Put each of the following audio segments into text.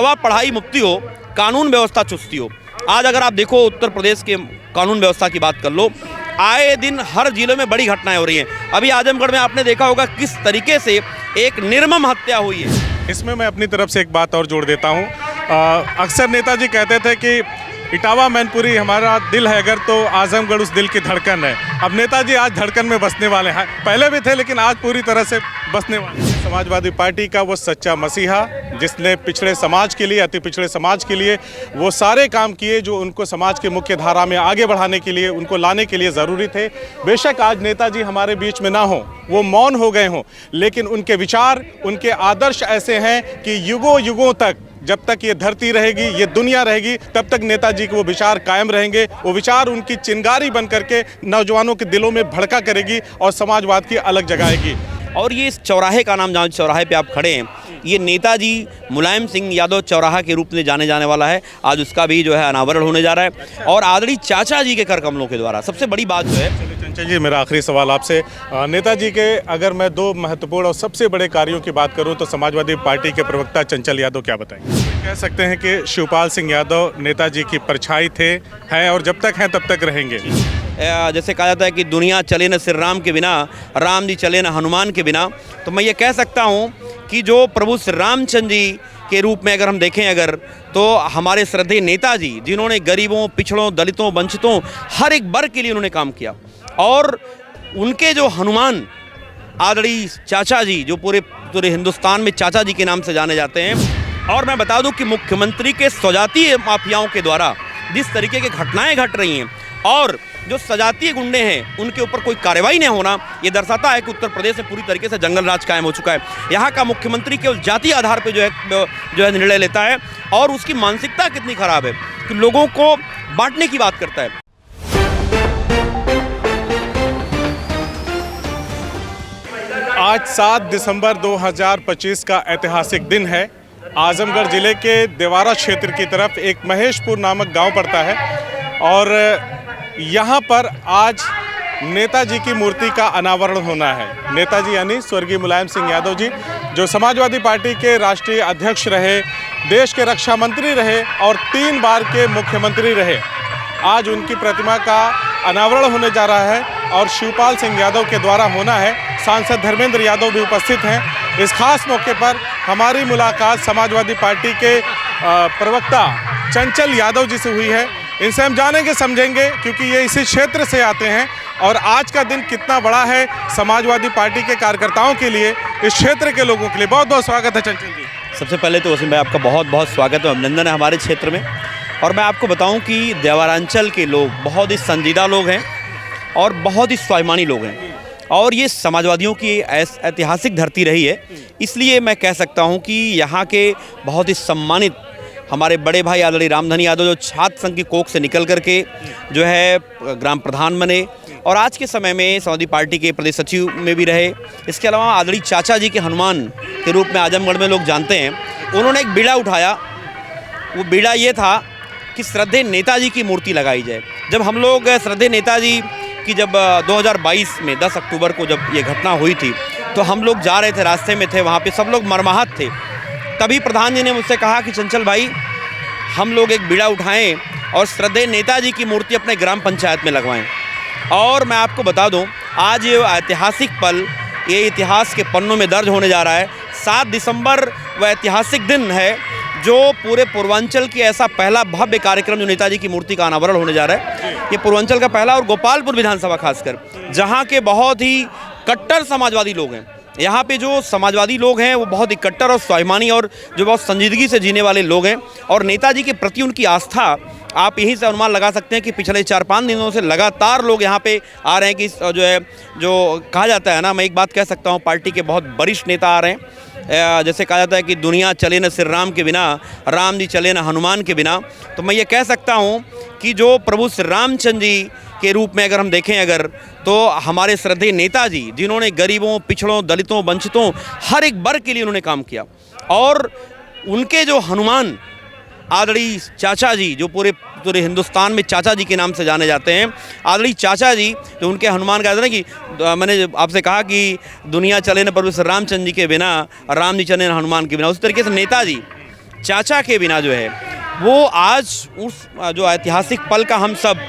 दवा पढ़ाई मुफ्ती हो, कानून व्यवस्था चुस्ती हो। आज अगर आप देखो उत्तर प्रदेश के कानून व्यवस्था की बात कर लो, आए दिन हर जिले में बड़ी घटनाएं हो रही हैं। अभी आजमगढ़ में आपने देखा होगा किस तरीके से एक निर्मम हत्या हुई है। इसमें मैं अपनी तरफ से एक बात और जोड़ देता हूँ। अक्सर नेताजी कहते थे कि इटावा मैनपुरी हमारा दिल है अगर, तो आजमगढ़ उस दिल की धड़कन है। अब नेताजी आज धड़कन में बसने वाले हैं, पहले भी थे लेकिन आज पूरी तरह से बसने वाले हैं। समाजवादी पार्टी का वो सच्चा मसीहा जिसने पिछड़े समाज के लिए, अति पिछड़े समाज के लिए वो सारे काम किए जो उनको समाज के मुख्य धारा में आगे बढ़ाने के लिए, उनको लाने के लिए ज़रूरी थे। बेशक आज नेताजी हमारे बीच में ना हो, वो मौन हो गए हों, लेकिन उनके विचार, उनके आदर्श ऐसे हैं कि युगों युगों तक, जब तक ये धरती रहेगी, ये दुनिया रहेगी, तब तक नेताजी के वो विचार कायम रहेंगे। वो विचार उनकी चिंगारी बन करके नौजवानों के दिलों में भड़का करेगी और समाजवाद की अलग जगाएगी। और ये इस चौराहे का नाम, जहाँ चौराहे पे आप खड़े हैं, ये नेताजी मुलायम सिंह यादव चौराहा के रूप में जाने जाने वाला है। आज उसका भी जो है अनावरण होने जा रहा है और आदरणीय चाचा जी के कर कमलों के द्वारा। सबसे बड़ी बात जो है, चंचल जी, मेरा आखिरी सवाल आपसे, नेताजी के अगर मैं दो महत्वपूर्ण और सबसे बड़े कार्यों की बात करूं तो समाजवादी पार्टी के प्रवक्ता चंचल यादव क्या बताएंगे? कह सकते हैं कि शिवपाल सिंह यादव नेताजी की परछाई थे, हैं और जब तक हैं तब तक रहेंगे। जैसे कहा जाता है कि दुनिया चले न श्री राम के बिना, राम जी चले न हनुमान के बिना, तो मैं ये कह सकता हूँ कि जो प्रभु श्री रामचंद्र जी के रूप में अगर हम देखें अगर, तो हमारे श्रद्धेय नेताजी जिन्होंने गरीबों, पिछड़ों, दलितों, वंचितों हर एक वर्ग के लिए उन्होंने काम किया, और उनके जो हनुमान आदरणीय चाचा जी, जो पूरे हिंदुस्तान में चाचा जी के नाम से जाने जाते हैं। और मैं बता दूं कि मुख्यमंत्री के सजातीय माफियाओं के द्वारा जिस तरीके की घटनाएं घट रही हैं और जो सजातीय गुंडे हैं उनके ऊपर कोई कार्रवाई नहीं होना, ये दर्शाता है कि उत्तर प्रदेश में पूरी तरीके से जंगल राज कायम हो चुका है। यहाँ का मुख्यमंत्री केवल जातीय आधार पर जो है निर्णय लेता है, और उसकी मानसिकता कितनी खराब है कि लोगों को बांटने की बात करता है। आज 7 दिसंबर 2025 का ऐतिहासिक दिन है। आजमगढ़ जिले के देवारा क्षेत्र की तरफ एक महेशपुर नामक गांव पड़ता है और यहाँ पर आज नेताजी की मूर्ति का अनावरण होना है। नेताजी यानी स्वर्गीय मुलायम सिंह यादव जी, जो समाजवादी पार्टी के राष्ट्रीय अध्यक्ष रहे, देश के रक्षा मंत्री रहे और 3 बार के मुख्यमंत्री रहे, आज उनकी प्रतिमा का अनावरण होने जा रहा है और शिवपाल सिंह यादव के द्वारा होना है। सांसद धर्मेंद्र यादव भी उपस्थित हैं। इस खास मौके पर हमारी मुलाकात समाजवादी पार्टी के प्रवक्ता चंचल यादव जी से हुई है। इनसे हम जानेंगे, समझेंगे, क्योंकि ये इसी क्षेत्र से आते हैं और आज का दिन कितना बड़ा है समाजवादी पार्टी के कार्यकर्ताओं के लिए, इस क्षेत्र के लोगों के लिए। बहुत बहुत स्वागत है चंचल जी। सबसे पहले तो वसीम भाई आपका बहुत बहुत स्वागत है, अभिनंदन है हमारे क्षेत्र में। और मैं आपको बताऊं कि देवारांचल के लोग बहुत ही संजीदा लोग हैं और बहुत ही स्वाभिमानी लोग हैं, और ये समाजवादियों की ऐतिहासिक धरती रही है। इसलिए मैं कह सकता हूं कि यहाँ के बहुत ही सम्मानित हमारे बड़े भाई आदरणीय रामधनी यादव, जो छात्र संघ की कोख से निकल करके जो है ग्राम प्रधान बने और आज के समय में समाजवादी पार्टी के प्रदेश सचिव में भी रहे। इसके अलावा आदरणीय चाचा जी के हनुमान के रूप में आजमगढ़ में लोग जानते हैं। उन्होंने एक बीड़ा उठाया, वो बीड़ा ये था कि श्रद्धेय नेताजी की मूर्ति लगाई जाए। जब हम लोग श्रद्धेय नेताजी की जब 2022 में 10 अक्टूबर को जब ये घटना हुई थी, तो हम लोग जा रहे थे, रास्ते में थे, वहाँ पे सब लोग मरमाहत थे। तभी प्रधान जी ने मुझसे कहा कि चंचल भाई, हम लोग एक बीड़ा उठाएं और श्रद्धेय नेताजी की मूर्ति अपने ग्राम पंचायत में लगवाएं। और मैं आपको बता दूं, आज ये ऐतिहासिक पल, ये इतिहास के पन्नों में दर्ज होने जा रहा है। 7 दिसंबर वह ऐतिहासिक दिन है जो पूरे पूर्वांचल की ऐसा पहला भव्य कार्यक्रम जो नेताजी की मूर्ति का अनावरण होने जा रहा है, ये पूर्वांचल का पहला, और गोपालपुर विधानसभा खासकर, जहाँ के बहुत ही कट्टर समाजवादी लोग हैं। यहाँ पे जो समाजवादी लोग हैं वो बहुत ही कट्टर और स्वाभिमानी और जो बहुत संजीदगी से जीने वाले लोग हैं, और नेताजी के प्रति उनकी आस्था, आप यहीं से अनुमान लगा सकते हैं कि पिछले 4-5 दिनों से लगातार लोग यहाँ पे आ रहे हैं कि जो है, जो कहा जाता है ना, मैं एक बात कह सकता हूँ, पार्टी के बहुत वरिष्ठ नेता आ रहे हैं। जैसे कहा जाता है कि दुनिया चले न श्री राम के बिना, राम जी चले न हनुमान के बिना, तो मैं ये कह सकता हूँ कि जो प्रभु श्री रामचंद्र जी के रूप में अगर हम देखें अगर, तो हमारे श्रद्धेय नेताजी जिन्होंने गरीबों, पिछड़ों, दलितों, वंचितों हर एक वर्ग के लिए उन्होंने काम किया, और उनके जो हनुमान आदरणीय चाचा जी, जो पूरे हिंदुस्तान में चाचा जी के नाम से जाने जाते हैं, आदरणीय चाचा जी, जो उनके हनुमान कहते हैं कि मैंने आपसे कहा कि दुनिया चले न प्रभु श्री रामचंद्र जी के बिना, राम जी चले न हनुमान के बिना, उस तरीके से नेताजी चाचा के बिना जो है वो आज उस जो ऐतिहासिक पल का हम सब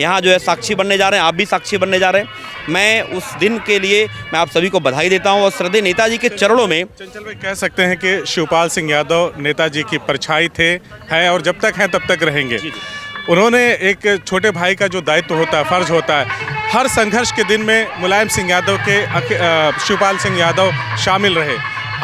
यहाँ जो है साक्षी बनने जा रहे हैं, आप भी साक्षी बनने जा रहे हैं। मैं उस दिन के लिए मैं आप सभी को बधाई देता हूँ और श्रद्धेय नेताजी के चरणों में। चंचल भाई, कह सकते हैं कि शिवपाल सिंह यादव नेताजी की परछाई थे, हैं और जब तक हैं तब तक रहेंगे। उन्होंने एक छोटे भाई का जो दायित्व होता है, फर्ज होता है, हर संघर्ष के दिन में मुलायम सिंह यादव के शिवपाल सिंह यादव शामिल रहे।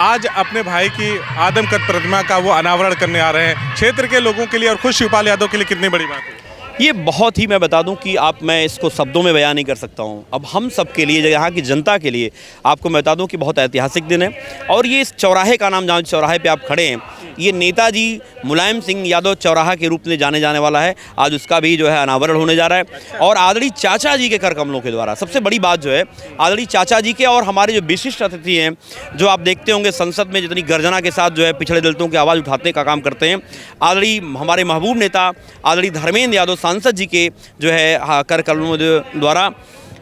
आज अपने भाई की आदमकद प्रतिमा का वो अनावरण करने आ रहे हैं। क्षेत्र के लोगों के लिए और खुद शिवपाल यादव के लिए कितनी बड़ी बात है ये बहुत ही, मैं बता दूं कि मैं इसको शब्दों में बयान नहीं कर सकता हूं। अब हम सब के लिए, यहाँ की जनता के लिए आपको मैं बता दूं कि बहुत ऐतिहासिक दिन है। और ये इस चौराहे का नाम, जहाँ चौराहे पे आप खड़े हैं, ये नेताजी मुलायम सिंह यादव चौराहा के रूप में जाने जाने वाला है। आज उसका भी जो है अनावरण होने जा रहा है और आदरणीय चाचा जी के कर कमलों के द्वारा। सबसे बड़ी बात जो है आदरणीय चाचा जी के और हमारे जो विशिष्ट अतिथि हैं, जो आप देखते होंगे संसद में जितनी गर्जना के साथ जो है पिछड़े दलितों की आवाज़ उठाने का काम करते हैं, आदरणीय हमारे महबूब नेता आदरणीय धर्मेंद्र यादव सांसद जी के जो है कर कमलों द्वारा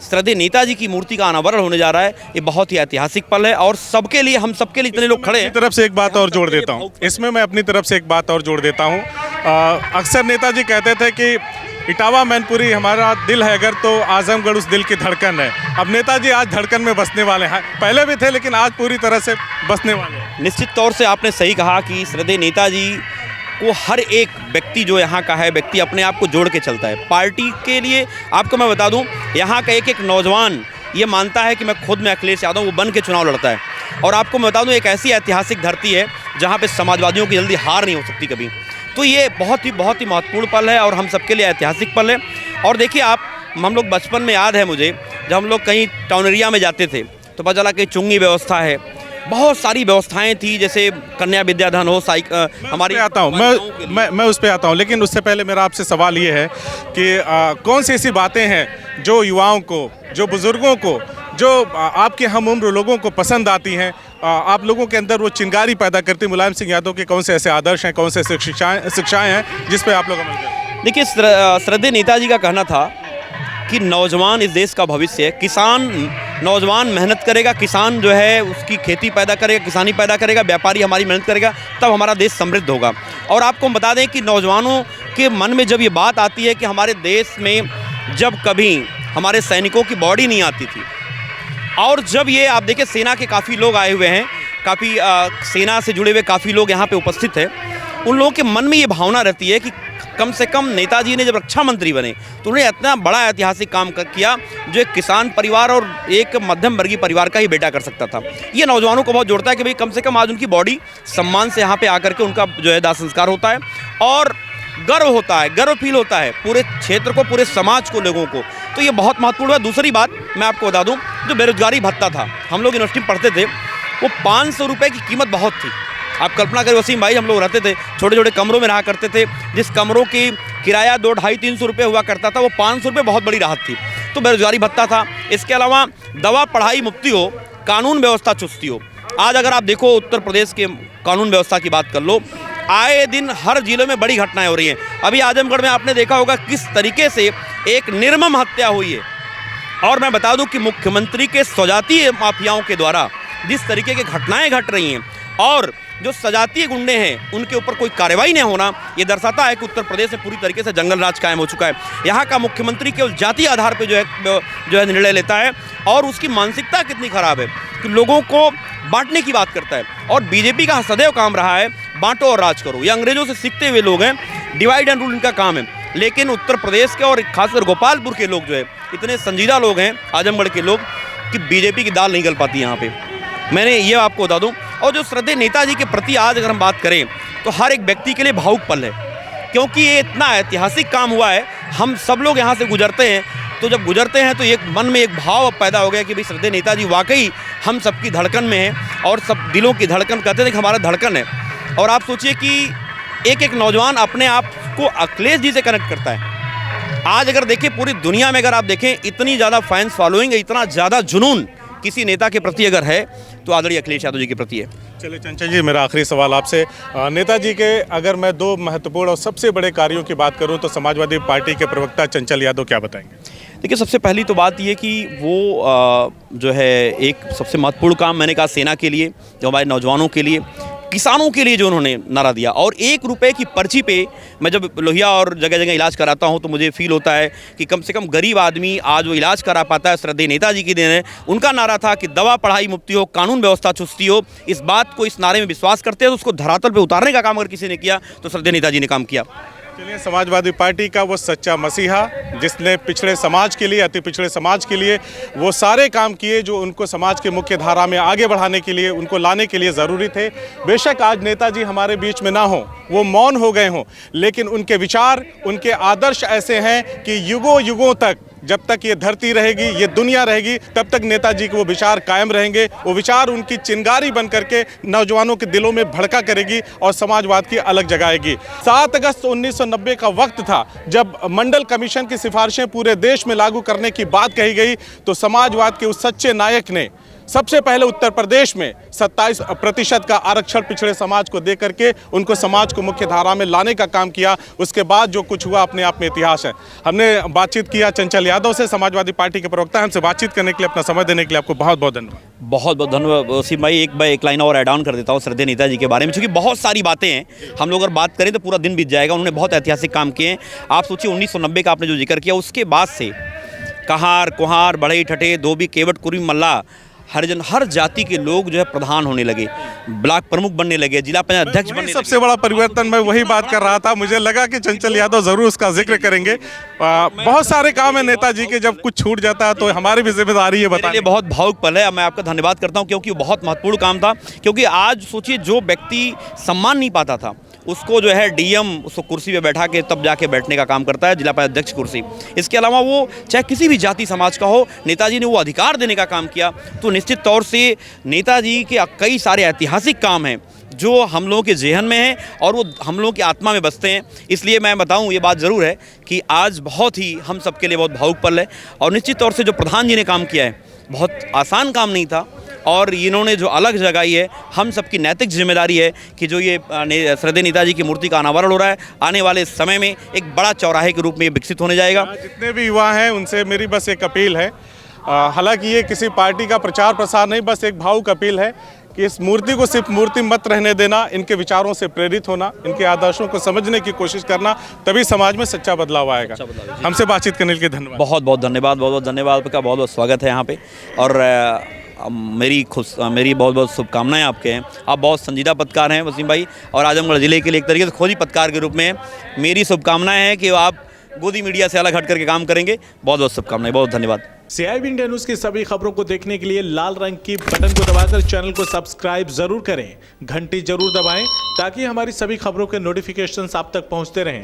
श्रद्धेय नेताजी की मूर्ति का अनावरण होने जा रहा है। ये बहुत ही ऐतिहासिक पल है और सबके लिए, हम सबके लिए इतने लोग खड़े हैं। अपनी तरफ से एक बात और जोड़ देता हूँ इसमें, मैं अपनी तरफ से एक बात और जोड़ देता हूँ। अक्सर नेताजी कहते थे कि इटावा मैनपुरी हमारा दिल है अगर तो आजमगढ़ उस दिल की धड़कन है। अब नेताजी आज धड़कन में बसने वाले हैं, पहले भी थे लेकिन आज पूरी तरह से बसने वाले हैं। निश्चित तौर से आपने सही कहा कि श्रद्धेय नेताजी को हर एक व्यक्ति जो यहाँ का है व्यक्ति अपने आप को जोड़ के चलता है। पार्टी के लिए आपको मैं बता दूं, यहाँ का एक एक नौजवान ये मानता है कि मैं खुद में अखिलेश यादव वो बन के चुनाव लड़ता है। और आपको मैं बता दूं, एक ऐसी ऐतिहासिक धरती है जहाँ पे समाजवादियों की जल्दी हार नहीं हो सकती कभी। तो ये बहुत ही महत्वपूर्ण पल है और हम सबके लिए ऐतिहासिक पल है। और देखिए हम लोग बचपन में याद है मुझे, जब हम लोग कहीं टाउन एरिया में जाते थे तो पता चला कि चुंगी व्यवस्था है, बहुत सारी व्यवस्थाएं थी, जैसे कन्या विद्याधन हो, हमारी आता हूँ मैं उस पर आता हूँ। लेकिन उससे पहले मेरा आपसे सवाल ये है कि कौन सी ऐसी बातें हैं जो युवाओं को, जो बुज़ुर्गों को, जो आपके हम उम्र लोगों को पसंद आती हैं, आप लोगों के अंदर वो चिंगारी पैदा करती मुलायम सिंह यादव के कौन से ऐसे आदर्श हैं, कौन से ऐसे शिक्षाएँ हैं जिस पर आप लोग अमल करें? देखिए, श्रद्धेय नेताजी का कहना था कि नौजवान इस देश का भविष्य है। किसान, नौजवान मेहनत करेगा, किसान जो है उसकी खेती पैदा करेगा, किसानी पैदा करेगा, व्यापारी हमारी मेहनत करेगा, तब हमारा देश समृद्ध होगा। और आपको हम बता दें कि नौजवानों के मन में जब ये बात आती है कि हमारे देश में जब कभी हमारे सैनिकों की बॉडी नहीं आती थी, और जब ये आप देखिए सेना के काफ़ी लोग आए हुए हैं, काफ़ी सेना से जुड़े हुए काफ़ी लोग यहाँ पे उपस्थित हैं, उन लोगों के मन में ये भावना रहती है कि कम से कम नेताजी ने जब रक्षा मंत्री बने तो उन्होंने इतना बड़ा ऐतिहासिक काम किया जो एक किसान परिवार और एक मध्यम वर्गीय परिवार का ही बेटा कर सकता था। ये नौजवानों को बहुत जोड़ता है कि भाई कम से कम आज उनकी बॉडी सम्मान से यहाँ पे आकर के उनका जो है दाह संस्कार होता है और गर्व होता है, गर्व फील होता है पूरे क्षेत्र को, पूरे समाज को, लोगों को। तो ये बहुत महत्वपूर्ण है। दूसरी बात मैं आपको बता दूँ, जो बेरोजगारी भत्ता था, हम लोग यूनिवर्सिटी में पढ़ते थे, वो 500 रुपये की कीमत बहुत थी। आप कल्पना करें वसीम भाई, हम लोग रहते थे छोटे छोटे कमरों में रहा करते थे, जिस कमरों की किराया 200-250-300 रुपये हुआ करता था, वो 500 रुपये बहुत बड़ी राहत थी। तो बेरोजगारी भत्ता था। इसके अलावा दवा पढ़ाई मुफ्ती हो, कानून व्यवस्था चुस्ती हो। आज अगर आप देखो उत्तर प्रदेश के कानून व्यवस्था की बात कर लो, आए दिन हर जिले में बड़ी घटनाएं हो रही हैं। अभी आजमगढ़ में आपने देखा होगा किस तरीके से एक निर्मम हत्या हुई है। और मैं बता दूं कि मुख्यमंत्री के स्वजातीय माफियाओं के द्वारा जिस तरीके की घटनाएं घट रही हैं और जो सजातीय गुंडे हैं उनके ऊपर कोई कार्रवाई नहीं होना, ये दर्शाता है कि उत्तर प्रदेश में पूरी तरीके से जंगल राज कायम हो चुका है। यहाँ का मुख्यमंत्री केवल जातीय आधार पर जो है निर्णय लेता है और उसकी मानसिकता कितनी खराब है कि लोगों को बांटने की बात करता है। और बीजेपी का सदैव काम रहा है बांटो और राज करो। ये अंग्रेजों से सीखते हुए लोग हैं, डिवाइड एंड रूल इनका काम है। लेकिन उत्तर प्रदेश के और खासकर गोपालपुर के लोग जो है इतने संजीदा लोग हैं, आजमगढ़ के लोग, कि बीजेपी की दाल नहीं गल पाती यहाँ पे। मैंने ये आपको बता दूं। और जो श्रद्धेय नेताजी के प्रति आज अगर हम बात करें तो हर एक व्यक्ति के लिए भावुक पल है, क्योंकि ये इतना ऐतिहासिक काम हुआ है। हम सब लोग यहाँ से गुजरते हैं, तो जब गुजरते हैं तो एक मन में एक भाव पैदा हो गया कि भाई श्रद्धेय नेताजी वाकई हम सबकी धड़कन में हैं और सब दिलों की धड़कन कहते थे कि हमारा धड़कन है। और आप सोचिए कि एक एक नौजवान अपने आप को अखिलेश जी से कनेक्ट करता है। आज अगर देखें पूरी दुनिया में, अगर आप देखें इतनी ज़्यादा फैंस फॉलोइंग, इतना ज़्यादा जुनून किसी नेता के प्रति अगर है तो आदरणीय अखिलेश यादव जी के प्रति है। चलिए चंचल जी, मेरा आखिरी सवाल आपसे, नेताजी के अगर मैं दो महत्वपूर्ण और सबसे बड़े कार्यों की बात करूं तो समाजवादी पार्टी के प्रवक्ता चंचल यादव क्या बताएंगे? देखिए, सबसे पहली तो बात ये कि वो जो है एक सबसे महत्वपूर्ण काम मैंने कहा सेना के लिए, जो हमारे नौजवानों के लिए, किसानों के लिए जो उन्होंने नारा दिया। और 1 रुपए की पर्ची पे मैं जब लोहिया और जगह जगह इलाज कराता हूं तो मुझे फील होता है कि कम से कम गरीब आदमी आज वो इलाज करा पाता है, श्रद्धेय नेताजी की देन है। उनका नारा था कि दवा पढ़ाई मुफ्ती हो, कानून व्यवस्था चुस्ती हो। इस बात को, इस नारे में विश्वास करते हैं तो उसको धरातल पे उतारने का काम अगर किसी ने किया तो श्रद्धेय नेताजी ने काम किया। चलिए, समाजवादी पार्टी का वो सच्चा मसीहा जिसने पिछड़े समाज के लिए, अति पिछड़े समाज के लिए वो सारे काम किए जो उनको समाज के मुख्य धारा में आगे बढ़ाने के लिए, उनको लाने के लिए ज़रूरी थे। बेशक आज नेताजी हमारे बीच में ना हो, वो मौन हो गए हों, लेकिन उनके विचार, उनके आदर्श ऐसे हैं कि युगों युगों तक, जब तक ये धरती रहेगी, ये दुनिया रहेगी, तब तक नेताजी के वो विचार कायम रहेंगे। वो विचार उनकी चिंगारी बन करके नौजवानों के दिलों में भड़का करेगी और समाजवाद की अलग जगाएगी। 7 अगस्त 1990 का वक्त था जब मंडल कमीशन की सिफारिशें पूरे देश में लागू करने की बात कही गई, तो समाजवाद के उस सच्चे नायक ने सबसे पहले उत्तर प्रदेश में 27% का आरक्षण पिछड़े समाज को दे करके उनको समाज को मुख्य धारा में लाने का काम किया। उसके बाद जो कुछ हुआ अपने आप में इतिहास है। हमने बातचीत किया चंचल यादव से, समाजवादी पार्टी के प्रवक्ता। हमसे बातचीत करने के लिए, अपना समय देने के लिए आपको बहुत बहुत धन्यवाद। बहुत बहुत धन्यवाद वसीम भाई। एक लाइन और ऐड ऑन कर देता हूँ श्रद्धेय नेताजी के बारे में, क्योंकि बहुत सारी बातें हैं। हम लोग अगर बात करें तो पूरा दिन बीत जाएगा। उन्होंने बहुत ऐतिहासिक काम किए हैं। आप सोचिए 1990 का आपने जो जिक्र किया, उसके बाद से कहार, कुहार, बढ़ई, ठठे, धोबी, केवट, कुर्मी, मल्ला, हरिजन, हर जाति के लोग जो है प्रधान होने लगे, ब्लॉक प्रमुख बनने लगे, जिला पंचायत अध्यक्ष बनने लगे। सबसे बड़ा परिवर्तन, मैं वही बात कर रहा था। मुझे लगा कि चंचल यादव जरूर उसका जिक्र करेंगे। बहुत सारे काम है नेताजी के, जब कुछ छूट जाता है तो हमारी भी जिम्मेदारी है बताने। बहुत भावुक पल है, मैं आपका धन्यवाद करता हूँ क्योंकि वो बहुत महत्वपूर्ण काम था। क्योंकि आज सोचिए, जो व्यक्ति सम्मान नहीं पाता था उसको जो है डीएम उसको कुर्सी पे बैठा के तब जाके बैठने का काम करता है, जिला पंचायत अध्यक्ष कुर्सी। इसके अलावा वो चाहे किसी भी जाति समाज का हो, नेताजी ने वो अधिकार देने का काम किया। तो निश्चित तौर से नेताजी के कई सारे ऐतिहासिक काम हैं जो हम लोगों के जेहन में हैं और वो हम लोगों की आत्मा में बसते हैं। इसलिए मैं बताऊं, ये बात ज़रूर है कि आज बहुत ही हम सबके लिए बहुत भावुक पल है। और निश्चित तौर से जो प्रधान जी ने काम किया है, बहुत आसान काम नहीं था। और इन्होंने जो अलग जगाई है, हम सबकी नैतिक जिम्मेदारी है कि जो ये श्रद्धेय नेताजी की मूर्ति का अनावरण हो रहा है, आने वाले समय में एक बड़ा चौराहे के रूप में विकसित होने जाएगा। जितने भी युवा हैं उनसे मेरी बस एक अपील है। हालांकि ये किसी पार्टी का प्रचार प्रसार नहीं, बस एक भावुक अपील है कि इस मूर्ति को सिर्फ मूर्ति मत रहने देना, इनके विचारों से प्रेरित होना, इनके आदर्शों को समझने की कोशिश करना, तभी समाज में सच्चा बदलाव आएगा। हमसे बातचीत करने के लिए धन्यवाद। बहुत बहुत धन्यवाद, बहुत बहुत धन्यवाद आपका, बहुत बहुत स्वागत है यहाँ पे। और मेरी बहुत बहुत शुभकामनाएं आपके हैं। आप बहुत संजीदा पत्रकार हैं वसीम भाई, और आजमगढ़ ज़िले के लिए एक तरीके से खोजी पत्रकार के रूप में मेरी शुभकामनाएं हैं कि आप गोदी मीडिया से अलग हट करके काम करेंगे। बहुत बहुत शुभकामनाएं, बहुत धन्यवाद। CIB इंडिया न्यूज़ की सभी खबरों को देखने के लिए लाल रंग की बटन को दबाकर चैनल को सब्सक्राइब जरूर करें, घंटी जरूर दबाएं ताकि हमारी सभी खबरों के नोटिफिकेशंस आप तक पहुंचते रहें।